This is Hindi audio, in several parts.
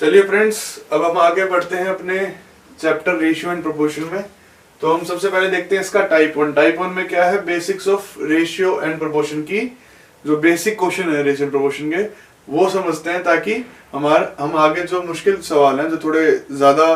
चलिए फ्रेंड्स, अब हम आगे बढ़ते हैं अपने चैप्टर रेशियो एंड प्रोपोर्शन में। तो हम सबसे पहले देखते हैं इसका टाइप वन। टाइप वन में क्या है, basics of ratio and proportion की जो बेसिक क्वेश्चन है रेशियो एंड प्रोपोर्शन के वो समझते हैं, ताकि हम आगे जो मुश्किल सवाल हैं, जो थोड़े ज्यादा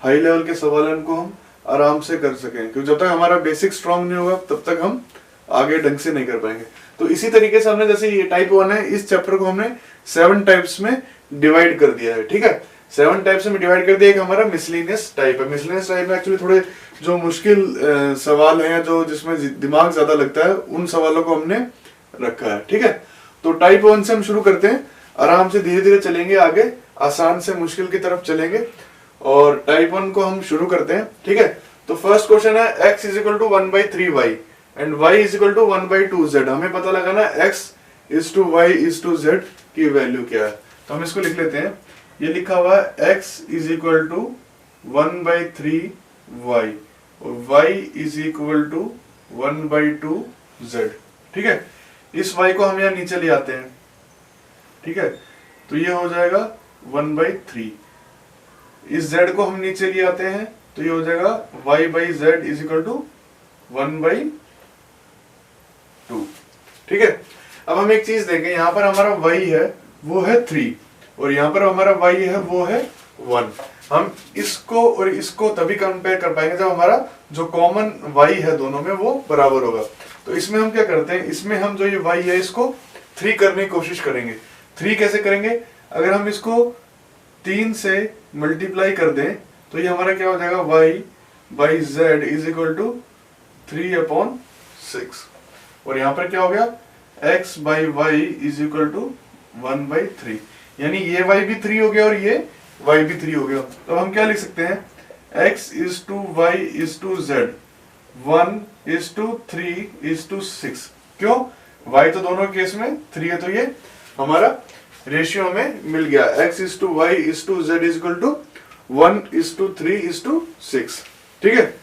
हाई लेवल के सवाल हैं, उनको हम आराम से कर सकें। क्योंकि जब तक हमारा बेसिक स्ट्रांग नहीं होगा तब तक हम आगे ढंग से नहीं कर पाएंगे। तो इसी तरीके से हमने, जैसे ये टाइप वन है, इस चैप्टर को हमने 7 टाइप्स में डिवाइड कर दिया है। ठीक है, 7 टाइप्स में डिवाइड कर दिया। एक हमारा मिसलेनियस टाइप है। मिसलेनियस टाइप में एक्चुअली थोड़े जो मुश्किल सवाल हैं, जो जिसमें दिमाग ज्यादा लगता है, उन सवालों को हमने रखा है। ठीक है, तो टाइप वन से हम शुरू करते हैं। आराम से धीरे धीरे चलेंगे आगे, आसान से मुश्किल की तरफ चलेंगे। और टाइप वन को हम शुरू करते हैं। ठीक है, तो फर्स्ट क्वेश्चन है x is equal to 1/3y and y is equal to 1/2z। हमें पता लगाना x is to y is to z की वैल्यू क्या है। तो हम इसको लिख लेते हैं। ये लिखा हुआ है x is equal to 1/3y और y is equal to 1/2z। ठीक है, इस y को हम यहाँ नीचे ले आते हैं। ठीक है, तो ये हो जाएगा 1/3। इस z को हम नीचे ले आते हैं, तो ये हो जाएगा y/z इज इक्वल टू 1/2। ठीक है, अब हम एक चीज देखें, यहाँ पर हमारा y है वो है 3 और यहाँ पर हमारा y है वो है 1। हम इसको और इसको तभी कंपेयर कर पाएंगे जब हमारा जो कॉमन y है दोनों में वो बराबर होगा। तो इसमें हम क्या करते हैं, इसमें हम जो ये y है इसको 3 करने की कोशिश करेंगे। 3 कैसे करेंगे, अगर हम इसको 3 से मल्टीप्लाई कर दें तो ये हमारा क्या हो जाएगा, y/z इज इक्वल टू 3/6। और यहाँ पर क्या हो गया, x/y इज इक्वल टू 1/3। यानी ये y भी 3 हो गया और ये y भी 3 हो गया। तो हम क्या लिख सकते हैं, x is to y is to z 1 is to 3 is to 6। क्यों, y तो दोनों केस में 3 है, तो ये हमारा रेशियो में मिल गया। x is to y is to z is equal to 1 is to 3 is to 6। ठीक है,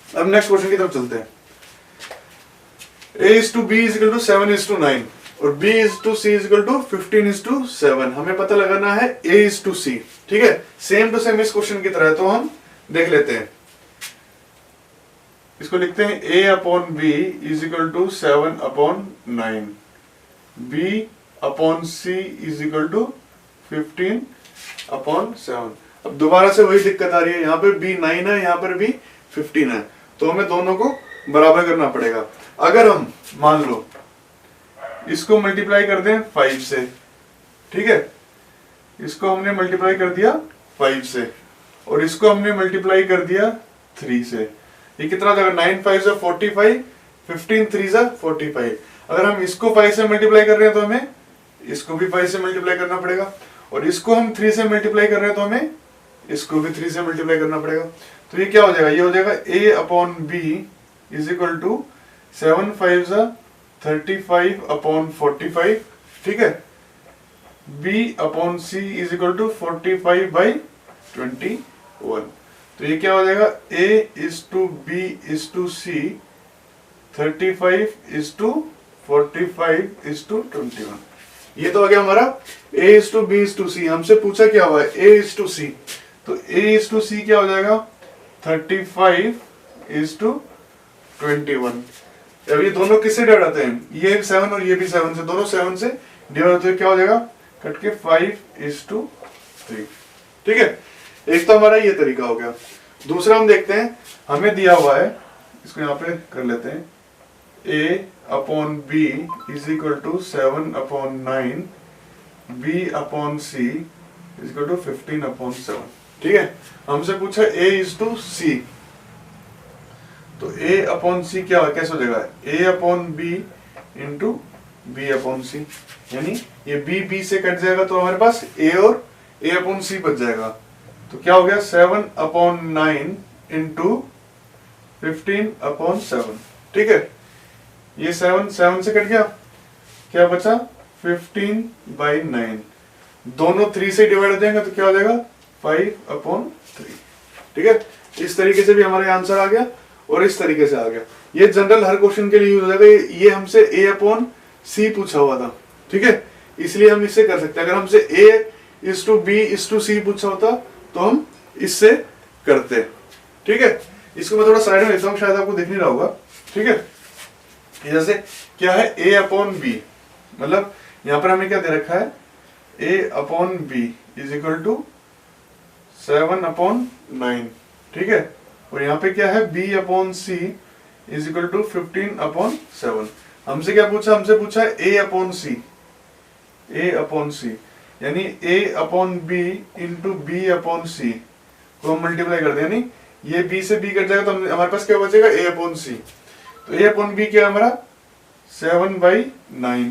अब नेक्स्ट क्वेश्चन की तरफ चलते हैं। a is to b is equal to 7 is to 9 और b is to c is equal to 15 is to 7। हमें पता लगाना है a इज टू c। ठीक है, सेम टू सेम इस क्वेश्चन की तरह। तो हम देख लेते हैं, इसको लिखते हैं a upon b is equal to 7/9, b upon c is equal to 15/7। अब दोबारा से वही दिक्कत आ रही है, यहाँ पे b 9 है, यहाँ पर b 15 है, तो हमें दोनों को बराबर करना पड़ेगा। अगर हम मान लो इसको मल्टीप्लाई कर दें 5 से, ठीक है, इसको हमने मल्टीप्लाई कर दिया 5 से और इसको हमने मल्टीप्लाई कर दिया 3 से, ये कितना जाएगा, 9 5 से 45, 15 3 से 45। अगर हम इसको 5 से मल्टीप्लाई कर रहे हैं तो हमें इसको भी 5 से मल्टीप्लाई करना पड़ेगा और इसको हम 3 से मल्टीप्लाई कर रहे हैं तो हमें इसको भी 3 से मल्टीप्लाई करना पड़ेगा। तो ये क्या हो जाएगा, ये हो जाएगा a upon b is equal to 7 5 से 35/45। ठीक है, b upon c is equal to 45/21। तो ये क्या हो जाएगा, a is to b is to c 35 is to 45 is to 21। ये तो हो गया हमारा a is to b is to c। हमसे पूछा क्या हुआ है, a इज टू c, तो a इज टू c क्या हो जाएगा, 35 इज टू 21। अब ये दोनों किससे डिवाइड होते हैं, ये 7 और ये भी 7 से, दोनों 7 से डिवाइड होते हैं, क्या हो जाएगा, कट के 5 इज टू 3। ठीक है, एक तो हमारा ये तरीका हो गया। दूसरा हम देखते हैं, हमें दिया हुआ है, इसको यहाँ पे कर लेते हैं, a upon b is equal to 7/9, b upon c is equal to 15/7। ठीक है, हमसे पूछा a इज टू c, तो a अपॉन c क्या कैसे हो जाएगा, a upon b into b upon c, यानी ये b से कट जाएगा तो हमारे पास a और a अपॉन c बच जाएगा। तो क्या हो गया, 7/9 इंटू 15/7। ठीक है, ये 7 से कट गया, क्या बचा 15/9। दोनों 3 से डिवाइड हो जाएंगे तो क्या हो जाएगा 5/3। ठीक है, इस तरीके से भी हमारा आंसर आ गया और इस तरीके से आ गया। ये जनरल हर क्वेश्चन के लिए यूज हो जाएगा। ये हमसे a अपॉन c पूछा हुआ था, ठीक है, इसलिए हम इससे कर सकते हैं। अगर हमसे a is to B is to C पूछा होता तो हम इससे करते। ठीक है, इसको मैं थोड़ा साइड में लेता हूँ, शायद आपको दिख नहीं रहा होगा। ठीक है, जैसे क्या है a अपॉन बी, मतलब यहां पर हमें क्या दे रखा है a upon B is equal to 7 upon 9। ठीक है, और यहाँ पे क्या है b upon C is equal to 15 upon 7। हमसे क्या पूछा, हमसे पूछा है a upon C, a upon C यानी a upon B into B upon C को हम मल्टीप्लाई कर दें, यानी ये b से b कट जाएगा तो हमारे पास क्या बचेगा a अपॉन सी। तो a अपॉन बी क्या है हमारा 7/9,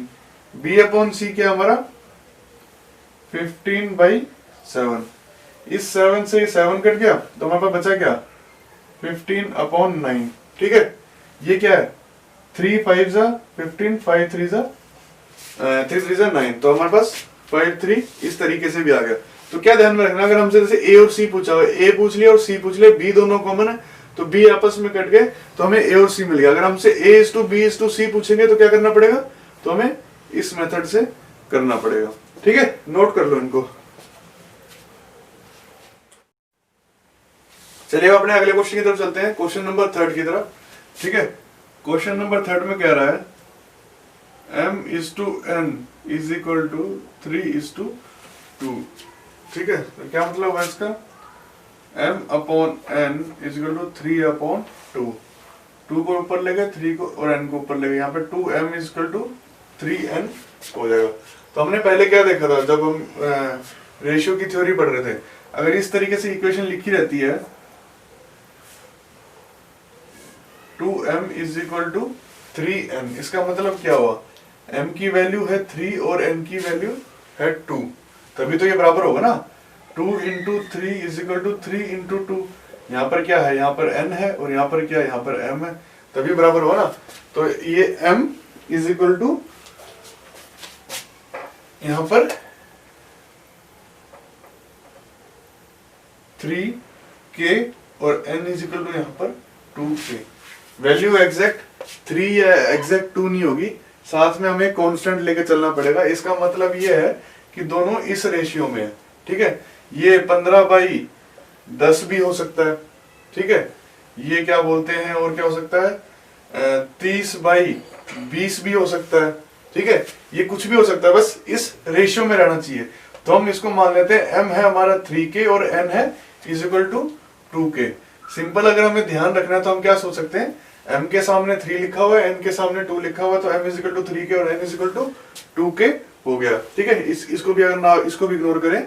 b अपॉन सी क्या है हमारा 15/7। इस 7 से 7 कट गया तो हमारे पास बचा क्या 15 अपॉन 9। ठीक है, ये क्या है 3 5 जा 15, 5 3 जा 3 3 जा 9, तो हमारे पास 5 3 इस तरीके से भी आ गया। तो क्या ध्यान में रखना, अगर हमसे जैसे ए और सी पूछा हो, ए पूछ लिया और सी पूछ लिया, बी दोनों कॉमन है तो बी आपस में कट गए तो हमें ए और सी मिल गया। अगर हमसे A is to B is to C पूछेंगे तो क्या करना पड़ेगा, तो हमें इस मेथड से करना पड़ेगा। ठीक है, नोट कर लो इनको। चलिए अपने अगले क्वेश्चन की तरफ चलते हैं, क्वेश्चन नंबर 3 की तरफ। ठीक है, क्वेश्चन नंबर 3 में कह रहा है m is to n is equal to 3 is to 2। ठीक है, तो क्या मतलब है इसका, m upon n is equal to 3 upon 2। 2 को ऊपर ले गए, 3 को और n को ऊपर ले गए, यहाँ पे 2m is equal to 3n हो जाएगा। तो हमने पहले क्या देखा था जब हम रेशियो की थ्योरी पढ़ रहे थे, अगर इस तरीके से इक्वेशन लिखी रहती है 2m is equal to 3n, इसका मतलब क्या हुआ, m की वैल्यू है 3 और n की वैल्यू है 2, तभी तो ये बराबर होगा ना। 2 into 3 is equal to 3 into 2, यहाँ पर क्या है, यहाँ पर n है और यहाँ पर क्या है, यहाँ पर m है, तभी बराबर होगा ना। तो ये m इज इक्वल टू यहाँ पर 3k और n इज इक्वल टू यहाँ पर 2k। वैल्यू एग्जैक्ट 3 या एग्जैक्ट 2 नहीं होगी, साथ में हमें कांस्टेंट लेके चलना पड़ेगा। इसका मतलब ये है कि दोनों इस रेशियो में है। ठीक है, ये 15/10 भी हो सकता है। ठीक है, ये क्या बोलते हैं और क्या हो सकता है 30/20 भी हो सकता है। ठीक है, ये कुछ भी हो सकता है, बस इस रेशियो में रहना चाहिए। तो हम इसको मान लेते हैं m है हमारा 3k और n है is equal to 2k। Simple अगर हमें ध्यान रखना है तो हम क्या सोच सकते हैं, m के सामने 3 लिखा हुआ है, n के सामने 2 लिखा हुआ है, तो m is equal to 3k और n is equal to 2k हो गया। ठीक है, इसको भी अगर ना इसको भी इग्नोर करें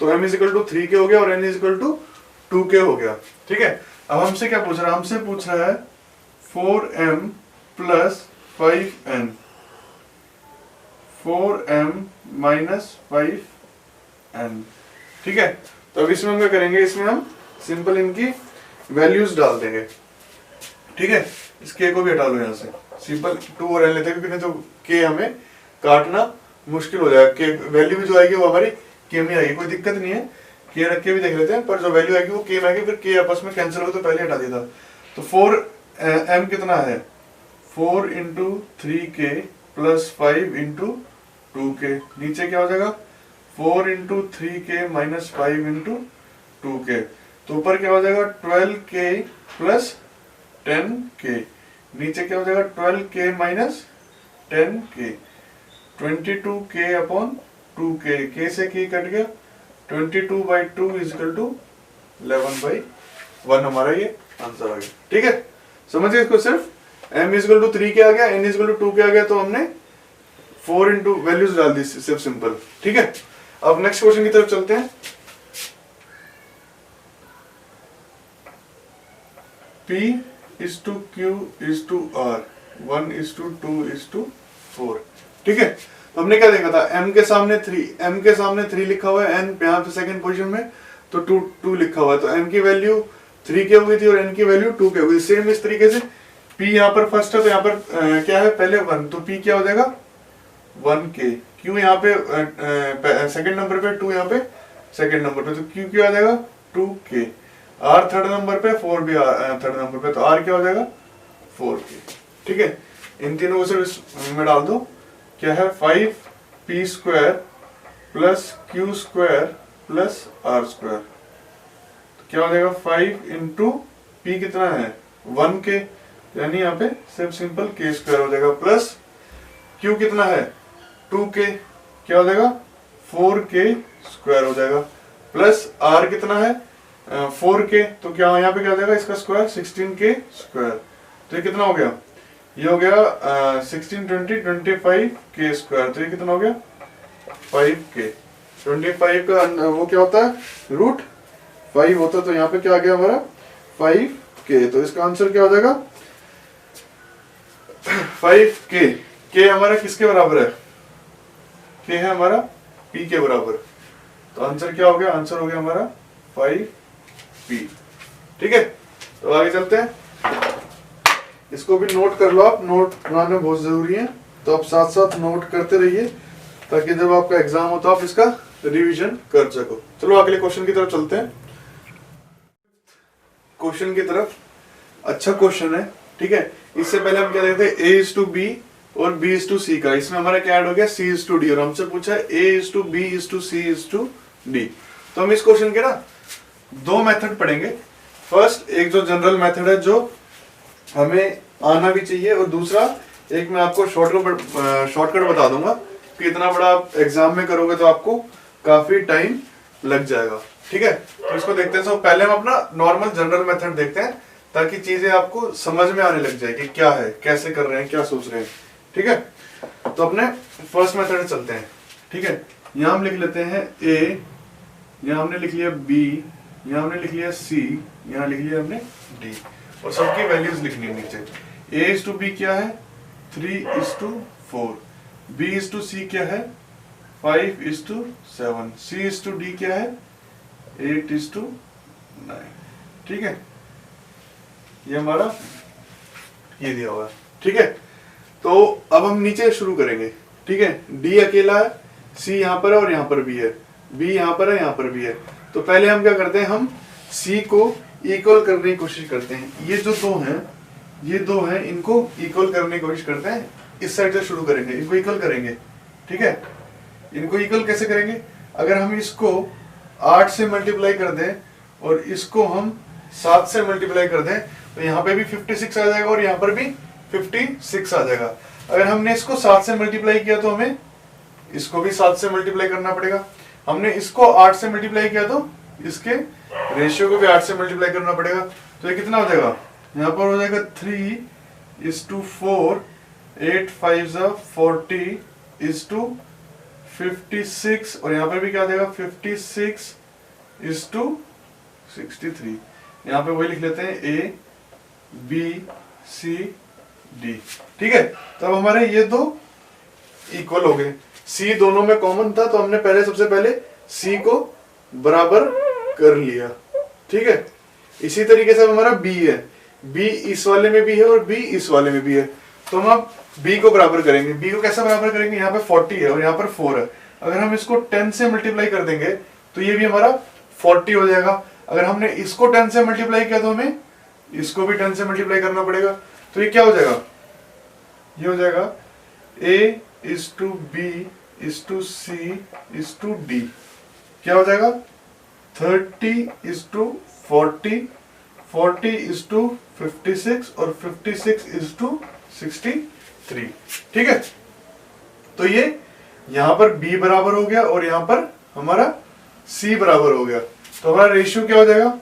तो m is equal to 3k हो गया और n is equal to 2k हो गया। ठीक है, अब हमसे क्या पूछ रहा है, हमसे पूछ रहा है 4m plus 5n, 4m minus 5n। ठीक है, तो अब इसमें हम क्या करेंगे, इसमें हम सिंपल इनकी वैल्यूज डाल देंगे। ठीक है, इस k को भी हटा लो यहाँ से, सिंपल 2 और n लेते हैं क्योंकि तो k हमें काटना मुश्किल हो जाएगा। k वैल्यू भी जो आएगी वो हमारी k में आएगी, कोई दिक्कत नहीं है, k रख के भी देख लेते हैं, पर जो वैल्यू आएगी वो k में आएगी, फिर k आपस में कैंसिल होगा तो पहले हटा दिया था। तो 4m कितना है 4 into 3k plus 5 into 2k, नीचे क्या हो जाएगा 4 into 3k minus 5 into 2k, तो ऊपर क्या हो जाएगा 12k प्लस 10k, नीचे क्या हो जाएगा 12k minus 10k, 22k upon 2k, k से k कट गया, 22/2 इज इक्वल टू 11/1 हमारा ये आंसर आ गया। ठीक है, समझिए इसको, सिर्फ m is equal to 3k आ गया, n is equal to 2k आ गया, तो हमने 4 इंटू वैल्यूज डाल दी, सिर्फ सिंपल। ठीक है, अब नेक्स्ट क्वेश्चन की तरफ चलते हैं। P is to Q is to R, 1 is to 2 is to 4। ठीक है, तो हमने क्या देखा था, m के सामने 3 लिखा हुआ है, n यहाँ पे सेकंड पोजीशन में, तो 2 लिखा हुआ है, तो m की वैल्यू 3k हो गई थी और n की वैल्यू 2k हो गई। सेम इस तरीके से p यहाँ पर फर्स्ट है तो यहाँ पर क्या है पहले 1, तो p क्या हो जाएगा 1k, q यहाँ पे सेकंड नंबर पे, 2 यहाँ पे सेकंड नंबर पे, तो q क्या आ जाएगा 2k, r थर्ड नंबर पे, 4 भी थर्ड नंबर पे, तो r क्या हो जाएगा 4k। ठीक है, इन तीनों को सिर्फ में डाल दो, क्या है 5p² plus q square plus r square. तो क्या हो जाएगा 5 इंटू पी कितना है 1 के, यानी यहाँ पे सिर्फ सिंपल के स्क्वायर हो जाएगा, प्लस क्यू कितना है 2 के, क्या हो जाएगा 4 के स्क्वायर हो जाएगा, प्लस आर कितना है 4 के, तो क्या यहाँ पे क्या हो जाएगा इसका स्क्वायर 16 के स्क्वायर। तो ये कितना हो गया, ये हो गया 16 20 25 के स्क्वायर। तो ये कितना हो गया 5 के। 25 का वो क्या होता है रूट 5 होता है, तो यहाँ पे क्या आ गया हमारा 5 के। तो इसका आंसर क्या हो जाएगा 5 के। के हमारा किसके बराबर है, के है हमारा पी के बराबर। तो आंसर क्या हो गया, आंसर हो गया हमारा 5p। ठीक है, तो आगे चलते हैं। इसको भी नोट कर लो आप, नोट बनाना बहुत जरूरी है, तो आप साथ साथ नोट करते रहिए ताकि जब आपका एग्जाम हो तो आप इसका रिवीजन कर सको। चलो अगले क्वेश्चन की तरफ चलते हैं। क्वेश्चन की तरफ, अच्छा क्वेश्चन है। ठीक है, इससे पहले हम क्या देखते हैं a is to b और b is to c का, इसमें हमारा क्या ऐड हो गया c is to d, और हमसे पूछा है a is to b is to c is to d। तो हम इस क्वेश्चन के ना दो मेथड पढ़ेंगे। फर्स्ट एक जो जनरल मेथड है जो हमें आना भी चाहिए, और दूसरा एक मैं आपको शॉर्टकट बता दूंगा कि इतना बड़ा आप एग्जाम में करोगे तो आपको काफी टाइम लग जाएगा। ठीक है, तो इसको देखते हैं। तो पहले हम अपना नॉर्मल जनरल मेथड देखते हैं ताकि चीजें आपको समझ में आने लग जाए कि क्या है, कैसे कर रहे हैं, क्या सोच रहे हैं। ठीक है, तो अपने फर्स्ट मेथड चलते हैं। ठीक है, यहाँ हम लिख लेते हैं a, यहाँ हमने लिख लिया b, यहाँ हमने लिख लिया c, यहाँ लिख लिया हमने d, और सबकी वैल्यूज लिखनी है नीचे। a is to b क्या है 3 is to 4, b is to c क्या है 5 is to 7, c is to d क्या है 8 is to 9। ठीक है, ये हमारा ये दिया हुआ है। ठीक है, तो अब हम नीचे शुरू करेंगे। ठीक है, d अकेला है, c यहाँ पर है और यहाँ पर भी है, b यहाँ पर है, यहाँ पर भी है। तो पहले हम क्या करते हैं, हम c को इक्वल करने की कोशिश करते हैं। ये जो दो हैं, ये दो हैं, इनको इक्वल करने की कोशिश करते हैं। इस साइड से शुरू करेंगे, इनको इक्वल करेंगे। ठीक है, इनको इक्वल कैसे करेंगे, अगर हम इसको 8 से मल्टीप्लाई कर दें और इसको हम 7 से मल्टीप्लाई कर दें तो यहाँ पे भी 56 आ जाएगा और यहाँ पर भी 56 आ जाएगा। अगर हमने इसको 7 से मल्टीप्लाई किया तो हमें इसको भी 7 से मल्टीप्लाई करना पड़ेगा। हमने इसको 8 से मल्टीप्लाई किया तो इसके रेशियो को भी 8 से मल्टीप्लाई करना पड़ेगा। तो ये कितना हो जाएगा, यहाँ पर हो जाएगा 3:4, 8 5 40 56, और यहाँ पे भी क्या आ जाएगा 56:63। यहाँ पे वही लिख लेते हैं a b c d। ठीक है, तो अब हमारे ये दो इक्वल हो गए। c दोनों में कॉमन था तो हमने पहले सबसे पहले c को बराबर कर लिया। ठीक है, इसी तरीके से हमारा b है, b इस वाले में भी है और b इस वाले में भी है। तो हम अब b को बराबर करेंगे। b को कैसे बराबर करेंगे, यहाँ पे 40 है और यहाँ पर 4 है। अगर हम इसको 10 से मल्टीप्लाई कर देंगे तो ये भी हमारा 40 हो जाएगा। अगर हमने इसको 10 से मल्टीप्लाई किया तो हमें इसको भी 10 से मल्टीप्लाई करना पड़ेगा। तो ये क्या हो जाएगा, ये हो जाएगा a is to b is to c is to d। क्या हो जाएगा 30 is to 40, 40 is to 56 और 56 is to 63। ठीक है, तो ये यहां पर b बराबर हो गया और यहां पर हमारा c बराबर हो गया। तो हमारा रेशियो क्या हो जाएगा,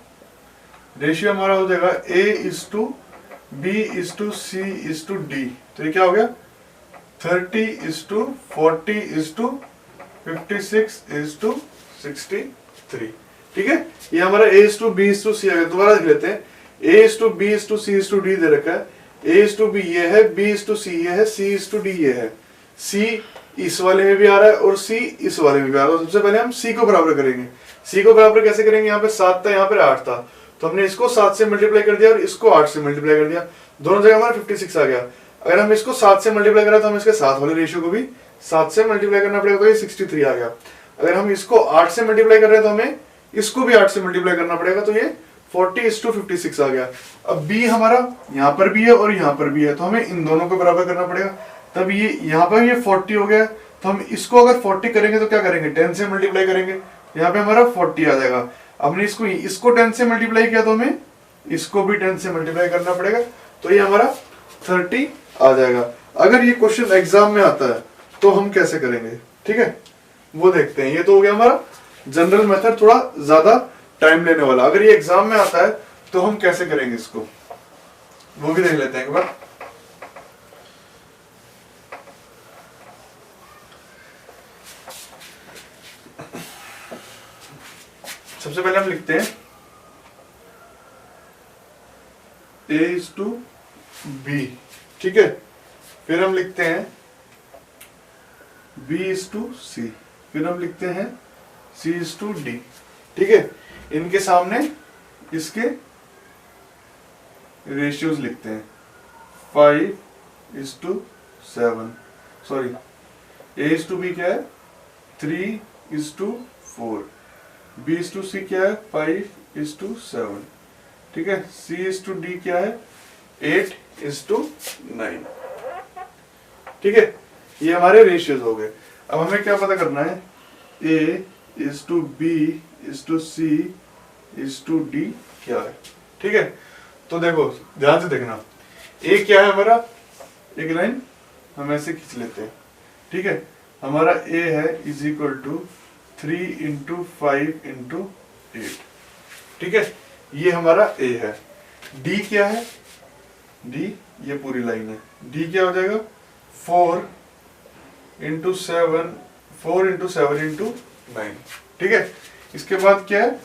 रेशियो हमारा हो जाएगा a is to b is to c is to d। तो ये क्या हो गया 30 is to 40 is to 56 is to 63। ठीक है, ये हमारा a is to b is to c आ गया। दोबारा देख लेते हैं, a is to b is to c is to d दे रखा है, a is to b ये है, b is to c ये है, c is to d ये है। c इस वाले में भी आ रहा है और c इस वाले में भी आ रहा है। सबसे पहले हम c को बराबर करेंगे। c को बराबर कैसे करेंगे, यहाँ पे 7 था, यहाँ पे 8 था, तो हमने इसको 7 से मल्टीप्लाई कर दिया और इसको 8 से मल्टीप्लाई कर दिया, दोनों जगह हमारा 56 आ गया। अगर हम इसको 7 से मल्टीप्लाई करें तो हम इसके साथ वाले रेशियो को भी 7 से मल्टीप्लाई करना पड़ेगा, तो ये 63 आ गया। अगर हम इसको 8 से मल्टीप्लाई कर रहे हैं तो हमें इसको भी 8 से मल्टीप्लाई करना पड़ेगा, तो ये 40:56 आ गया। अब b हमारा यहाँ पर भी है और यहाँ पर भी है, तो हमें इन दोनों को बराबर करना पड़ेगा। तब ये यहाँ पर ये 40 हो गया, तो हम इसको अगर 40 करेंगे तो क्या करेंगे, 10 से मल्टीप्लाई करेंगे, यहाँ पे हमारा 40 आ जाएगा। हमने इसको 10 से मल्टीप्लाई किया तो हमें इसको भी 10 से मल्टीप्लाई करना पड़ेगा, तो ये हमारा 30 आ जाएगा। अगर ये क्वेश्चन एग्जाम में आता है तो हम कैसे करेंगे, ठीक है, वो देखते हैं। ये तो हो गया हमारा जनरल मेथड, थोड़ा ज्यादा टाइम लेने वाला। अगर ये एग्जाम में आता है तो हम कैसे करेंगे इसको, वो भी देख लेते हैं एक बार। सबसे पहले हम लिखते हैं A/B, ठीक है। फिर हम लिखते हैं B/C, फिर हम लिखते हैं C/D, ठीक है। इनके सामने इसके रेशियोज लिखते हैं 5:7, सॉरी A/B क्या है 3:4, B/C क्या है 5:7, ठीक है। C/D क्या है 8:9, ठीक है। ये हमारे रेशियोज हो गए। अब हमें क्या पता करना है, A/B/C/D क्या है, ठीक है। तो देखो ध्यान से देखना, A क्या है हमारा, एक लाइन हम ऐसे खींच लेते हैं, ठीक है। हमारा A है = 3 × 5 × 8, ठीक है, ये हमारा A है। D क्या है, D ये पूरी लाइन है, D क्या हो जाएगा 4 × 7 × 9, ठीक है। इसके बाद क्या है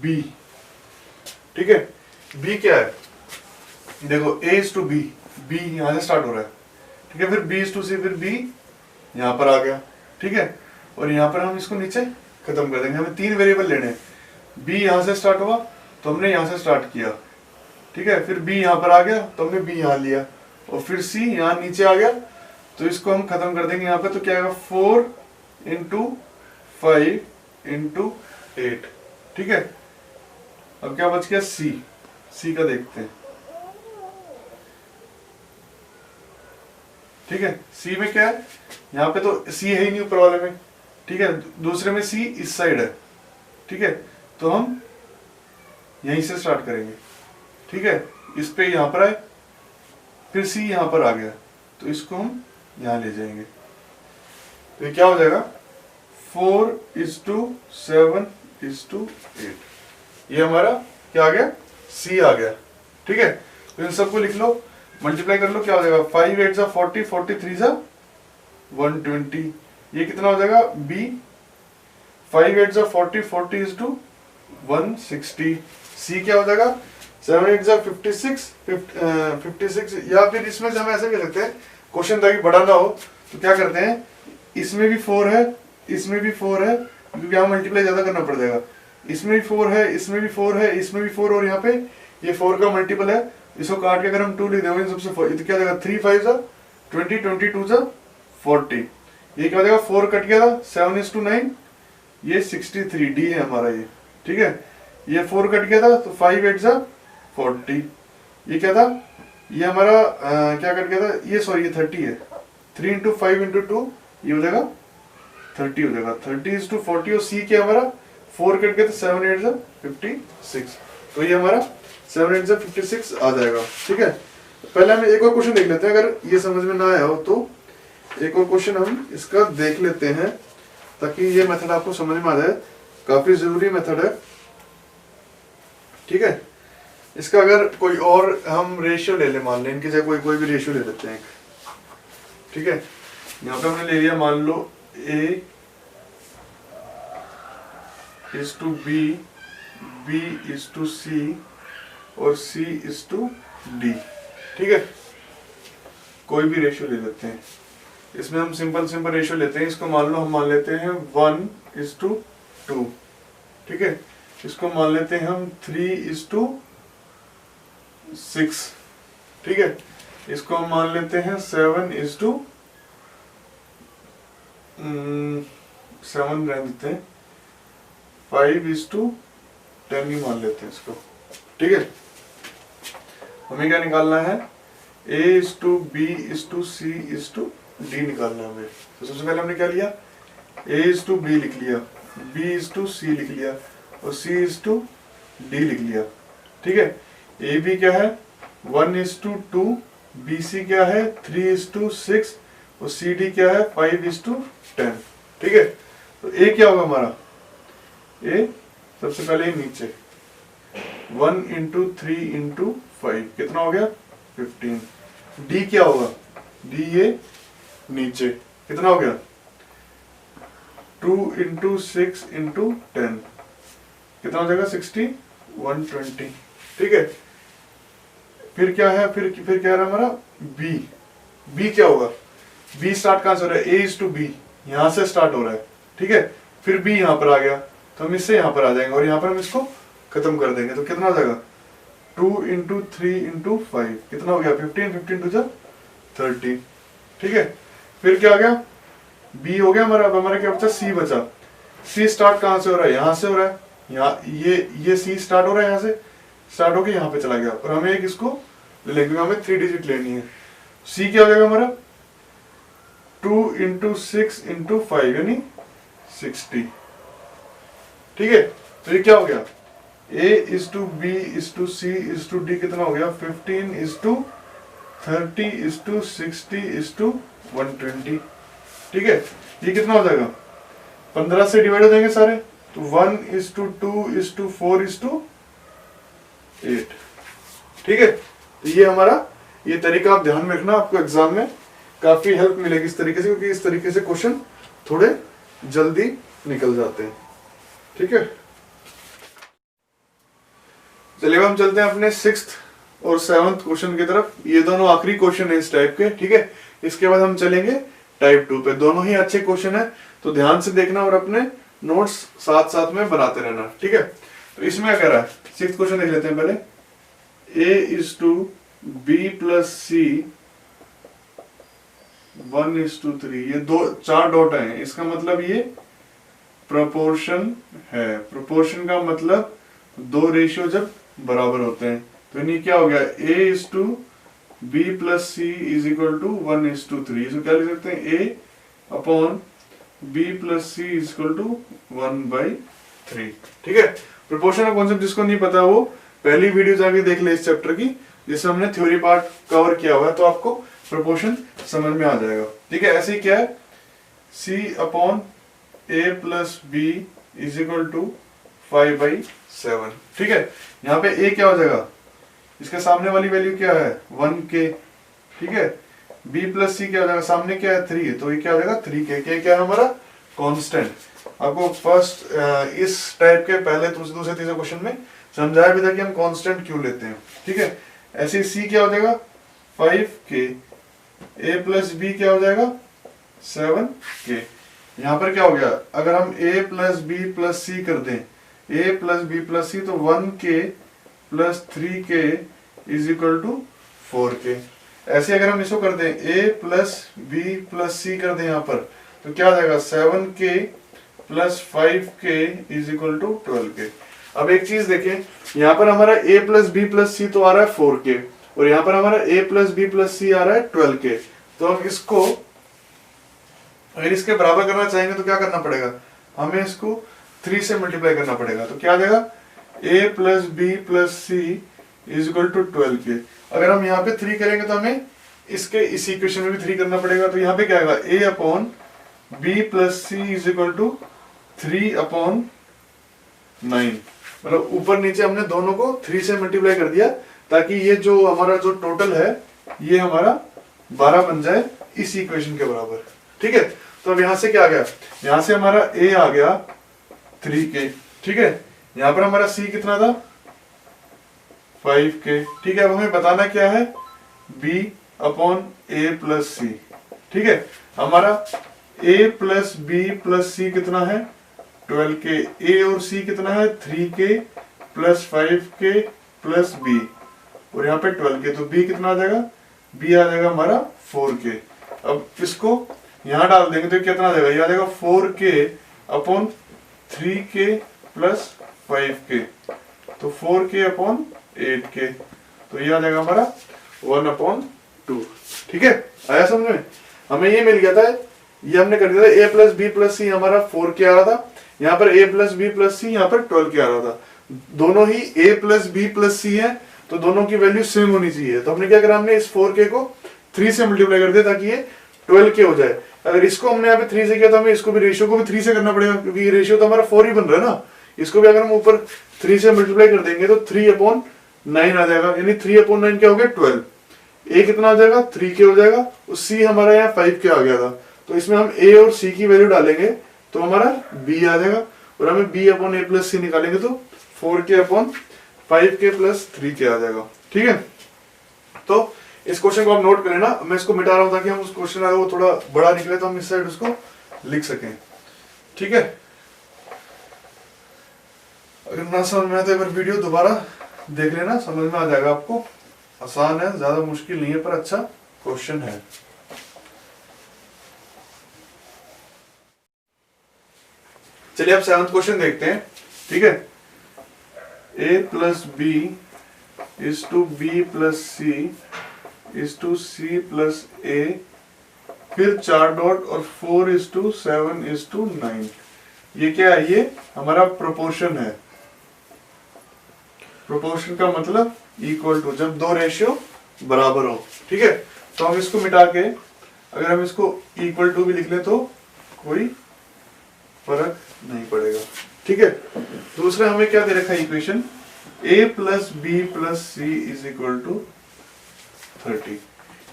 B, ठीक है। B क्या है, देखो A/B, B यहां से स्टार्ट हो रहा है, ठीक है। फिर B/C, फिर B यहां पर आ गया, ठीक है। और यहां पर हम इसको नीचे खत्म कर देंगे। हमें 3 वेरिएबल लेने हैं। B यहां से स्टार्ट हुआ तो हमने यहां से स्टार्ट किया, ठीक है। फिर B यहां पर आ गया तो हमने B यहां लिया, और फिर C यहां नीचे आ गया, तो इसको हम खत्म कर देंगे यहाँ पे। तो क्या आएगा 4 × 5 × 8, ठीक है। अब क्या बच गया C का देखते हैं, ठीक है। C में क्या है, यहाँ पे तो C है ही नहीं ऊपर वाले में, ठीक है। दूसरे में C इस साइड है, ठीक है। तो हम यहीं से स्टार्ट करेंगे, ठीक है। इस पे यहाँ पर आए, फिर C यहाँ पर आ गया, तो इसको हम यहाँ ले जाएंगे। तो ये क्या हो जाएगा 4:7:8, ये हमारा क्या आ गया C आ गया, ठीक है। तो इन सबको लिख लो, मल्टीप्लाई कर लो, क्या हो जाएगा 5 8 40, 43 120, ये कितना हो जाएगा B 5 8 40, 40 160, C क्या हो जाएगा 7 8 56, 56, या फिर इसमें से हम ऐसे भी सकते हैं, क्वेश्चन ताकि बड़ा ना हो तो क्या करते हैं, इसमें भी 4 है, इसमें भी 4 है, क्योंकि यहाँ मल्टीप्लाई ज्यादा करना पड़ जाएगा। इसमें भी 4 है, इसमें भी 4 है, इसमें भी 4, और यहाँ पे ये 4 का मल्टीपल है, इसको काट के अगर हम 2 लिख देंगे सबसे तो क्या जाएगा 3 5 20, 22 40, ये क्या हो जाएगा 4 कट गया था 7:9, ये 63 D है हमारा ये, ठीक है। ये 4 कट गया था तो 5 8 40, ये क्या था, ये हमारा क्या कट गया था, ये सॉरी ये 30 है, 3 × 5 × 2, ये हो जाएगा 30 हो जाएगा, 30:40, और C क्या हमारा 4 कट गया तो 7 8 56, तो ये हमारा 7 8 56 आ जाएगा, ठीक है। पहले हम एक और क्वेश्चन देख लेते हैं, अगर ये समझ में ना आया हो तो एक और क्वेश्चन हम इसका देख लेते हैं, ताकि ये मेथड आपको समझ में आ जाए, काफी जरूरी मेथड है, ठीक है। इसका अगर कोई और हम रेशियो ले ले, मान लें इनके जगह कोई भी रेशियो ले लेते हैं, ठीक है। यहाँ पे हमने ले लिया मान लो A/B, B/C और C/D, ठीक है। कोई भी रेशियो ले लेते हैं, इसमें हम सिंपल रेशियो लेते हैं। इसको मान लो हम मान लेते हैं 1:2, ठीक है। इसको मान लेते हैं हम 3:6, ठीक है। इसको हम मान लेते हैं 7:7 रहने देते हैं, 5:10 ही मान लेते हैं इसको, ठीक है। हमें क्या निकालना है A/B/C/D, डी निकालना है हमें। तो सबसे पहले हमने क्या लिया, ए इज टू बी लिख लिया, बी इज टू सी लिख लिया और सी इज टू डी लिख लिया। ठीक है, ए बी क्या है 1:2, बी सी क्या है 3:6 और सी डी क्या है 5:10। ठीक है, तो ए क्या होगा हमारा, ए सबसे पहले नीचे 1 × 3 × 5 कितना हो गया 15। डी क्या होगा, डी ये नीचे कितना हो गया 2 × 6 × 10 कितना हो जाएगा 60 120। ठीक है, फिर क्या है, फिर क्या है हमारा बी, बी क्या होगा, बी स्टार्ट कहां से हो रहा है, ए इज टू बी यहां से स्टार्ट हो रहा है। ठीक है, फिर बी यहां पर आ गया तो हम इससे यहां पर आ जाएंगे और यहां पर हम इसको खत्म कर देंगे। तो कितना हो जाएगा 2 × 3 × 5 कितना हो गया 15, 15 2 30। ठीक है, फिर क्या आ गया बी हो गया हमारा। अब हमारा क्या बचा, सी बचा। सी स्टार्ट कहां से हो रहा है, यहां से हो रहा है, यहाँ ये सी स्टार्ट हो रहा है, यहां से स्टार्ट होके यहाँ पे चला गया और हमें एक इसको ले लेंगे, हमें 3 डिजिट लेनी है। सी क्या हो जाएगा हमारा 2 × 6 × 5 यानी 60। ठीक है, तो ये क्या हो गया A is to B is to C is to D कितना हो गया 15 is to 30 is to 60 is to 120। ठीक है, ये कितना हो जाएगा 15 से डिवाइड हो जाएंगे सारे, तो 1 is to 2 is to 4 is to 8। ठीक है, तो ये हमारा ये तरीका आप ध्यान में रखना, आपको एग्जाम में काफी हेल्प मिलेगी इस तरीके से, क्योंकि इस तरीके से क्वेश्चन थोड़े जल्दी निकल जाते हैं। ठीक है, चलिए हम चलते हैं अपने 6th और 7th क्वेश्चन की तरफ। ये दोनों आखिरी क्वेश्चन है इस टाइप के। ठीक है, इसके बाद हम चलेंगे टाइप 2 पे। दोनों ही अच्छे क्वेश्चन है, तो ध्यान से देखना और अपने नोट्स साथ साथ में बनाते रहना। ठीक है, तो इसमें क्या कह रहा है, 6th क्वेश्चन देख लेते हैं पहले। A is to B plus C 1:3, ये 4 डॉट है, इसका मतलब ये प्रोपोर्शन है। प्रोपोर्शन का मतलब 2 रेशियो जब बराबर होते हैं, तो ये क्या हो गया A is to B plus C is equal to 1:3। इसको क्या लिख सकते हैं A/B plus C is equal to 1/3। ठीक है, प्रोपोर्शन का कॉन्सेप्ट जिसको नहीं पता वो पहली वीडियो जाके देख ले इस चैप्टर की, जिसमें हमने थ्योरी पार्ट कवर किया हुआ है, तो आपको प्रोपोर्शन समझ में आ जाएगा। ठीक है, ऐसे ही क्या है C/A plus B is equal to 5/7। ठीक है, यहाँ पे A क्या हो जाएगा, इसके सामने वाली वैल्यू क्या है 1K। ठीक है, B plus C क्या हो जाएगा, सामने क्या है 3, तो ये क्या हो जाएगा 3K। क्या है हमारा कांस्टेंट। आपको फर्स्ट इस टाइप के पहले दूसरे तीसरे क्वेश्चन में समझाया भी था कि हम कांस्टेंट क्यों लेते हैं। ठीक है, ऐसे C क्या हो जाएगा 5K, A plus B क्या हो जाएगा 7K। यहाँ पर क्या हो गया, अगर हम A plus B plus C कर दें, A plus B plus C, तो 1K plus 3K is equal to 4K। ऐसे अगर हम इसको कर दें A plus B plus C कर दें यहाँ पर, तो क्या आ जाएगा 7K plus 5K is equal to 12K। अब एक चीज देखें, यहाँ पर हमारा A plus B plus C तो आ रहा है 4K और यहाँ पर हमारा A plus B plus C आ रहा है 12K। तो हम इसको अगर इसके बराबर करना चाहेंगे तो क्या करना पड़ेगा, हमें इसको 3 से मल्टीप्लाई करना पड़ेगा। तो क्या आ जाएगा A plus B plus C is equal to 12K। अगर हम यहाँ पे 3 करेंगे तो हमें इसके इस इक्वेशन में भी 3 करना पड़ेगा। तो यहाँ पे क्या आएगा A/B plus C is equal to 3/9। मतलब ऊपर नीचे हमने दोनों को 3 से मल्टीप्लाई कर दिया ताकि ये जो हमारा जो टोटल है ये हमारा 12 बन जाए इस इक्वेशन के बराबर। ठीक है, तो अब यहां से क्या आ गया, यहां से हमारा A आ गया 3K। ठीक है, यहां पर हमारा C कितना था 5K। ठीक है, अब हमें बताना क्या है B/A plus C। ठीक है, हमारा A plus B plus C कितना है 12K। A और C कितना है 3K plus 5K plus B और यहाँ पे 12K, तो B कितना आ जाएगा, B आ जाएगा हमारा 4K। अब इसको यहाँ डाल देंगे तो कितना आ जाएगा, ये आ जाएगा 4K/3K plus 5K, तो 4K/8K, तो ये आ जाएगा हमारा 1/2। ठीक है, आया समझ में। हमें ये मिल गया था, ये हमने कर दिया था a प्लस बी प्लस सी हमारा 4 के आ रहा था, यहाँ पर a प्लस बी प्लस सी यहाँ पर 12 के आ रहा था। दोनों ही a प्लस बी प्लस सी है तो दोनों की वैल्यू सेम होनी चाहिए। तो हमने क्या करा, हमने इस 4k को 3 से मल्टीप्लाई कर दिया ताकि ये 12k हो जाए। अगर इसको हमने यहाँ पे 3 से किया तो हमें इसको भी रेशियो को भी 3 से करना पड़ेगा, क्योंकि ये रेशियो तो हमारा 4 ही बन रहा है ना। इसको भी अगर हम ऊपर 3 से मल्टीप्लाई कर देंगे तो 3/9 आ जाएगा, यानी 3/9 क्या हो गया 12। a कितना हो जाएगा 3k हो जाएगा, और c हमारा यहाँ 5k आ गया था। तो इसमें हम a और c की वैल्यू डालेंगे तो हमारा b आ जाएगा, और हमें b/a प्लस c निकालेंगे तो 4k/5k प्लस 3k आ जाएगा। ठीक है, तो इस क्वेश्चन को आप नोट करें ना, मैं इसको मिटा रहा हूं ताकि हम उस क्वेश्चन अगर वो थोड़ा बड़ा निकले तो हम इस साइड उसको लिख सकें। ठीक है, अगर ना समझ में आए तो एक बार वीडियो दोबारा देख लेना, समझ में आ जाएगा आपको। आसान है, ज्यादा मुश्किल नहीं है, पर अच्छा क्वेश्चन है। चलिए अब 7वां क्वेश्चन देखते हैं। ठीक है, a plus B is to B plus C is to C plus A, फिर 4 डॉट और 4:7:9। ये क्या है, ये हमारा प्रोपोर्शन है। प्रोपोर्शन का मतलब इक्वल टू, जब दो रेशियो बराबर हो। ठीक है, तो हम इसको मिटा के अगर हम इसको इक्वल टू भी लिख ले तो कोई फर्क नहीं पड़ेगा। ठीक है, दूसरा हमें क्या दे रखा है equation, a plus b plus C is equal to 30।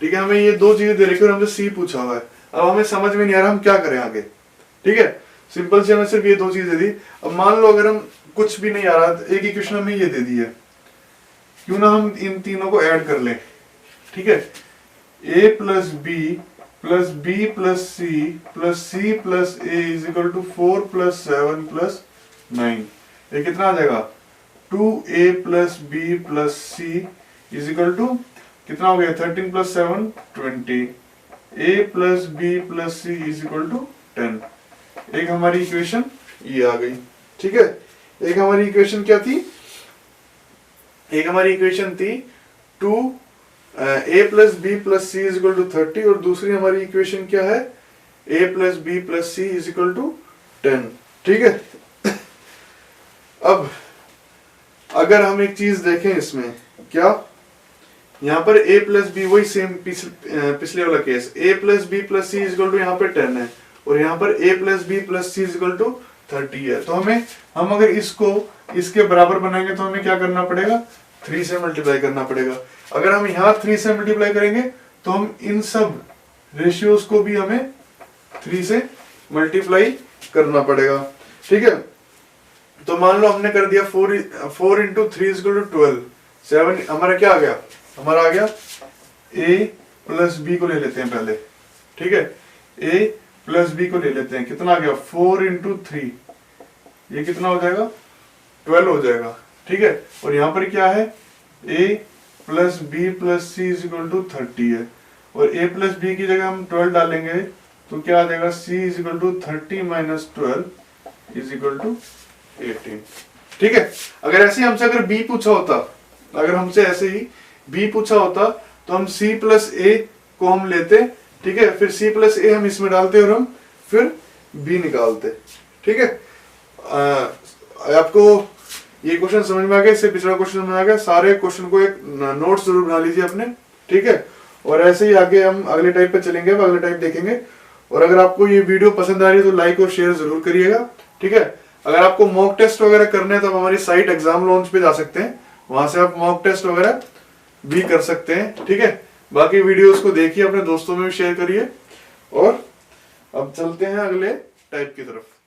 ठीक है, हमें ये दो चीजें दे रखी और हमसे c पूछा हुआ है। अब हमें समझ में नहीं आ रहा हम क्या करें आगे। ठीक है, सिंपल से हमें सिर्फ ये दो चीजें दी। अब मान लो अगर हम कुछ भी नहीं आ रहा, एक इक्वेशन हमें ये दे दी है, क्यों ना हम इन तीनों को ऐड कर लें। ठीक है, a plus b plus b plus c plus a is equal to 4 + 7 + 9। ये कितना आ जाएगा, 2a plus b plus C is equal to कितना हो गया, 13 + 7 20। a plus b plus C is equal to 10। एक हमारी इक्वेशन ये आ गई। ठीक है, एक हमारी इक्वेशन क्या थी, एक हमारी इक्वेशन थी 2a plus b plus C is equal to 30, और दूसरी हमारी इक्वेशन क्या है, a plus b plus C is equal to 10। ठीक है, अब अगर हम एक चीज देखें इसमें, क्या यहाँ पर a प्लस बी, वही सेम पिछले वाला case, a plus b plus C is equal to यहाँ पर 10 है, और यहाँ पर a plus b plus C is equal to 30 है। तो हम अगर इसको इसके बराबर बनाएंगे तो हमें क्या करना पड़ेगा, 3 से मल्टीप्लाई करना पड़ेगा। अगर हम यहाँ 3 से मल्टीप्लाई करेंगे तो हम इन सब रेशियोज को भी हमें 3 से मल्टीप्लाई करना पड़ेगा। ठीक है, तो मान लो हमने कर दिया 4 × 3 = 12। 7 हमारा क्या आ गया, हमारा आ गया a प्लस बी को ले लेते हैं पहले। ठीक है, a प्लस बी को ले लेते हैं, कितना आ गया 4 × 3, ये कितना हो जाएगा 12 हो जाएगा। ठीक है, और यहाँ पर क्या है, a plus b plus C is equal to 30 है, और a प्लस बी की जगह हम 12 डालेंगे तो क्या आ जाएगा, c is equal to 30 - 12 is equal to 18। ठीक है, अगर ऐसे हमसे अगर b पूछा होता, अगर हमसे ऐसे ही b पूछा होता तो हम c प्लस a को हम लेते। ठीक है, फिर c प्लस a हम इसमें डालते और हम फिर b निकालते। ठीक है, आपको ये क्वेश्चन समझ में आ गया, इससे पिछला क्वेश्चन समझ में आ गया। सारे क्वेश्चन को एक नोट्स जरूर बना लीजिए अपने। ठीक है, और ऐसे ही आगे हम अगले टाइप पे चलेंगे, अगले टाइप देखेंगे। और अगर आपको ये वीडियो पसंद आ रही है तो लाइक और शेयर जरूर करिएगा। ठीक है, अगर आपको मॉक टेस्ट वगैरह करने हैं तो आप हमारी साइट एग्जाम लॉन्च पे जा सकते हैं, वहां से आप मॉक टेस्ट वगैरह भी कर सकते हैं। ठीक है, बाकी वीडियोस को देखिए, अपने दोस्तों में भी शेयर करिए। और अब चलते हैं अगले टाइप की तरफ।